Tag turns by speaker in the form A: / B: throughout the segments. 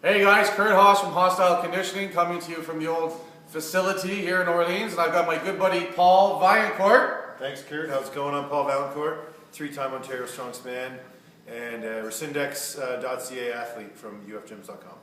A: Hey guys, curdhos from Hostyle Conditioning coming to you from the old facility here in Orleans, and I've got my good buddy Paul Vaillancourt.
B: Thanks, Kurt. How's it going? I'm Paul Vaillancourt, three-time Ontario Strongman and Rescindex.ca athlete from ufgyms.com.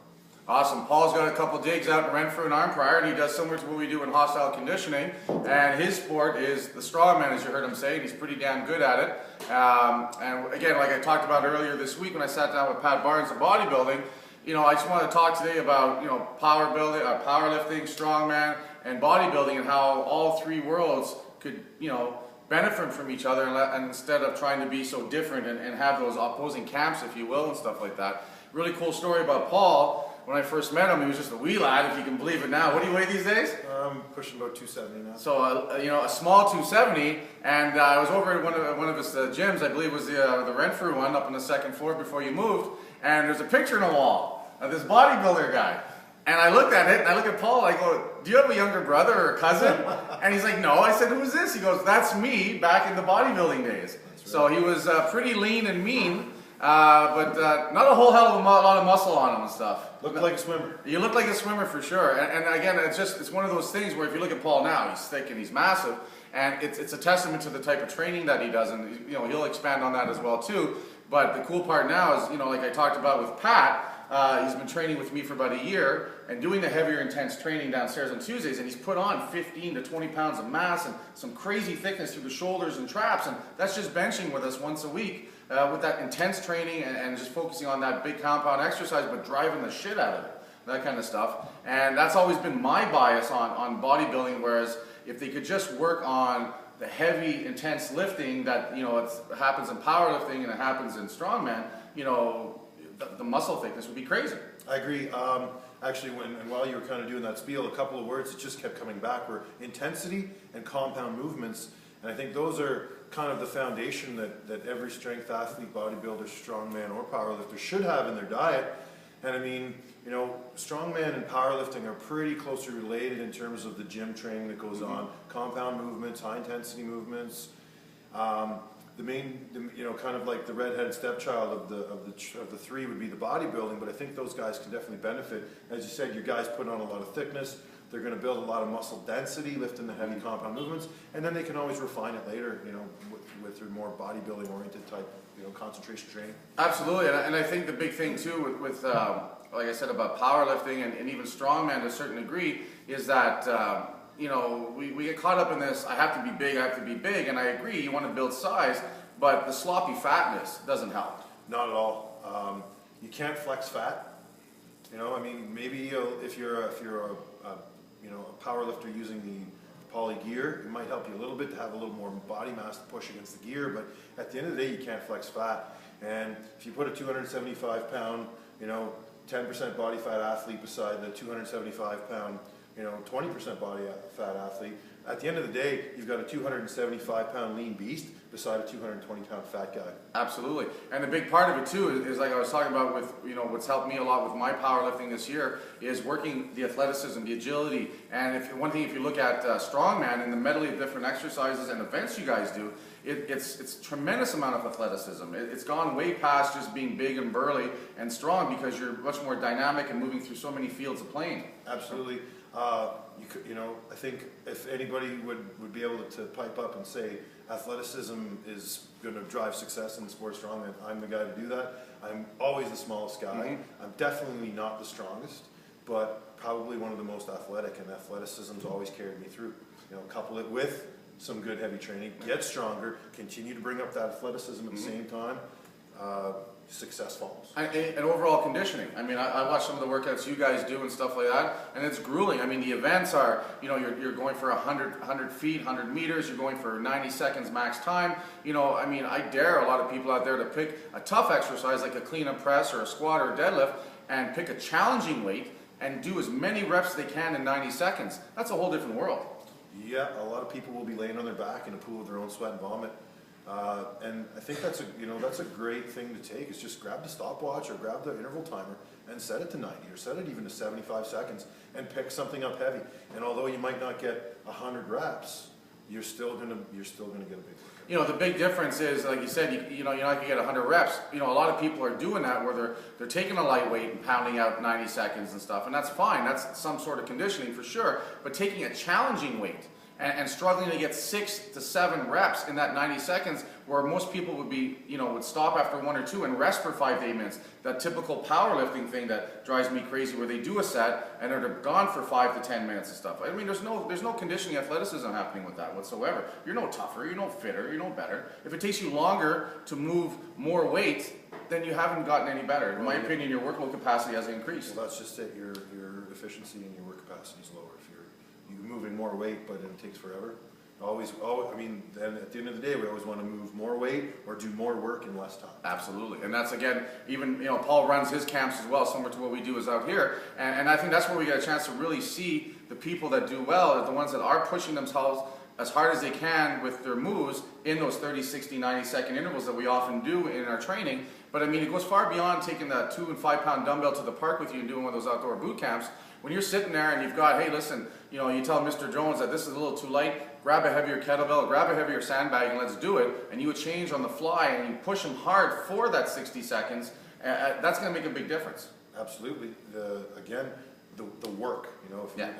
A: Awesome. Paul's got a couple digs out in Renfrew and Arm Prior, and he does similar to what we do in Hostyle Conditioning, and his sport is the Strongman, as you heard him say, and he's pretty damn good at it. And again, like I talked about earlier this week when I sat down with Pat Barnes of bodybuilding, I just want to talk today about, powerlifting, strongman, and bodybuilding, and how all three worlds could, benefit from each other, and instead of trying to be so different and have those opposing camps, if you will, and stuff like that. Really cool story about Paul. When I first met him, he was just a wee lad, if you can believe it now. What do you weigh these days?
B: I'm pushing about 270 now.
A: So, a small 270, and I was over at one of his gyms, I believe it was the Renfrew one, up on the second floor before you moved, and there's a picture on the wall of this bodybuilder guy. And I looked at it, and I look at Paul, I go, do you have a younger brother or a cousin? And he's like, no. I said, who's this? He goes, that's me back in the bodybuilding days. Right. So he was pretty lean and mean, but not a whole hell of a lot of muscle on him and stuff.
B: Looked like a swimmer.
A: You look like a swimmer for sure. And again, it's one of those things where if you look at Paul now, he's thick and he's massive, and it's a testament to the type of training that he does, and he'll expand on that as well too. But the cool part now is, like I talked about with Pat, he's been training with me for about a year and doing the heavier intense training downstairs on Tuesdays, and he's put on 15 to 20 pounds of mass and some crazy thickness through the shoulders and traps, and that's just benching with us once a week with that intense training and just focusing on that big compound exercise, but driving the shit out of it, that kind of stuff. And that's always been my bias on bodybuilding, whereas if they could just work on the heavy intense lifting that it happens in powerlifting and it happens in strongman, the muscle thickness would be crazy.
B: I agree. Actually, while you were kind of doing that spiel, a couple of words that just kept coming back were intensity and compound movements. And I think those are kind of the foundation that every strength athlete, bodybuilder, strongman, or powerlifter should have in their diet. And I mean, strongman and powerlifting are pretty closely related in terms of the gym training that goes on. Compound movements, high intensity movements. The main, kind of like the redheaded stepchild of the three would be the bodybuilding, but I think those guys can definitely benefit. As you said, your guys put on a lot of thickness. They're going to build a lot of muscle density, lifting the heavy compound movements, and then they can always refine it later, with your more bodybuilding oriented type, concentration training.
A: Absolutely, and I think the big thing too with like I said about powerlifting and even strongman to a certain degree is that we get caught up in this, I have to be big, and I agree, you want to build size, but the sloppy fatness doesn't help.
B: Not at all. You can't flex fat. Maybe if you're a powerlifter using the poly gear, it might help you a little bit to have a little more body mass to push against the gear, but at the end of the day, you can't flex fat. And if you put a 275 pound, 10% body fat athlete beside the 275 pound 20% body fat athlete, at the end of the day, you've got a 275 pound lean beast beside a 220 pound fat guy.
A: Absolutely. And the big part of it too is like I was talking about with, what's helped me a lot with my powerlifting this year is working the athleticism, the agility. And if you look at strongman and the medley of different exercises and events you guys do, it's a tremendous amount of athleticism. It's gone way past just being big and burly and strong because you're much more dynamic and moving through so many fields of playing.
B: Absolutely. I think if anybody would be able to pipe up and say athleticism is going to drive success in the sport of strongman, I'm the guy to do that. I'm always the smallest guy. Mm-hmm. I'm definitely not the strongest, but probably one of the most athletic, and athleticism's always carried me through. Couple it with some good heavy training, get stronger, continue to bring up that athleticism at the same time. Success follows.
A: And overall conditioning. I watch some of the workouts you guys do and stuff like that, and it's grueling. The events are, you're going for 100 feet, 100 meters, you're going for 90 seconds max time. I dare a lot of people out there to pick a tough exercise like a clean and press or a squat or a deadlift and pick a challenging weight and do as many reps as they can in 90 seconds. That's a whole different world.
B: Yeah, a lot of people will be laying on their back in a pool of their own sweat and vomit. And I think that's a great thing to take. Is just grab the stopwatch or grab the interval timer and set it to 90 or set it even to 75 seconds and pick something up heavy. And although you might not get 100 reps, you're still gonna get a big workout.
A: you know, the big difference is, like you said, you know, you're not gonna get 100 reps. You know, a lot of people are doing that where they're taking a lightweight and pounding out 90 seconds and stuff, and that's fine. That's some sort of conditioning for sure. But taking a challenging weight and struggling to get 6 to 7 reps in that 90 seconds, where most people would be, you know, would stop after 1 or 2 and rest for 5 to 8 minutes. That typical powerlifting thing that drives me crazy, where they do a set and they're gone for 5 to 10 minutes and stuff. I mean, there's no conditioning athleticism happening with that whatsoever. You're no tougher, you're no fitter, you're no better. If it takes you longer to move more weight, then you haven't gotten any better. In my opinion, your workload capacity has increased.
B: Well, that's just it. Your efficiency and your work capacity is lower. If you're moving more weight, but it takes forever. I mean, then at the end of the day, we always want to move more weight or do more work in less time.
A: Absolutely, and that's, again, even, you know, Paul runs his camps as well, similar to what we do is out here, and I think that's where we get a chance to really see the people that do well, the ones that are pushing themselves as hard as they can with their moves in those 30, 60, 90-second intervals that we often do in our training. But I mean, it goes far beyond taking that 2 and 5 pound dumbbell to the park with you and doing one of those outdoor boot camps. When you're sitting there and you've got, hey, listen, you know, you tell Mr. Jones that this is a little too light, grab a heavier kettlebell, grab a heavier sandbag, and let's do it. And you would change on the fly and you push them hard for that 60 seconds. That's going to make a big difference.
B: Absolutely. The work. You know,
A: Yeah.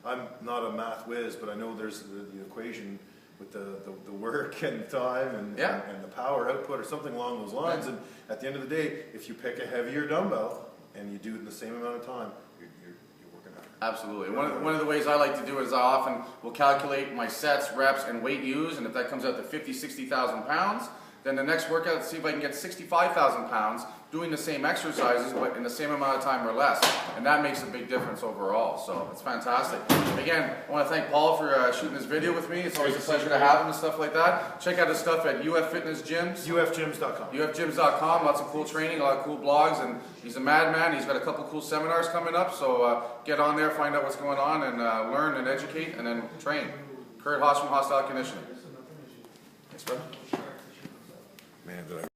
B: I'm not a math whiz, but I know there's the equation with the work and time and the power output or something along those lines.
A: Yeah.
B: And at the end of the day, if you pick a heavier dumbbell and you do it in the same amount of time, you're working harder.
A: Absolutely. One of the ways I like to do it is I often will calculate my sets, reps, and weight used, and if that comes out to 50, 60,000 pounds, then the next workout, see if I can get 65,000 pounds doing the same exercises, but in the same amount of time or less. And that makes a big difference overall. So it's fantastic. Again, I want to thank Paul for shooting this video with me. It's always a pleasure to have him and stuff like that. Check out his stuff at UF Fitness Gyms.
B: UFgyms.com.
A: UFgyms.com. Lots of cool training, a lot of cool blogs, and he's a madman. He's got a couple cool seminars coming up. So get on there, find out what's going on, and learn and educate, and then train. Curdhos from Hostyle Conditioning. Thanks, brother.
B: Man, did I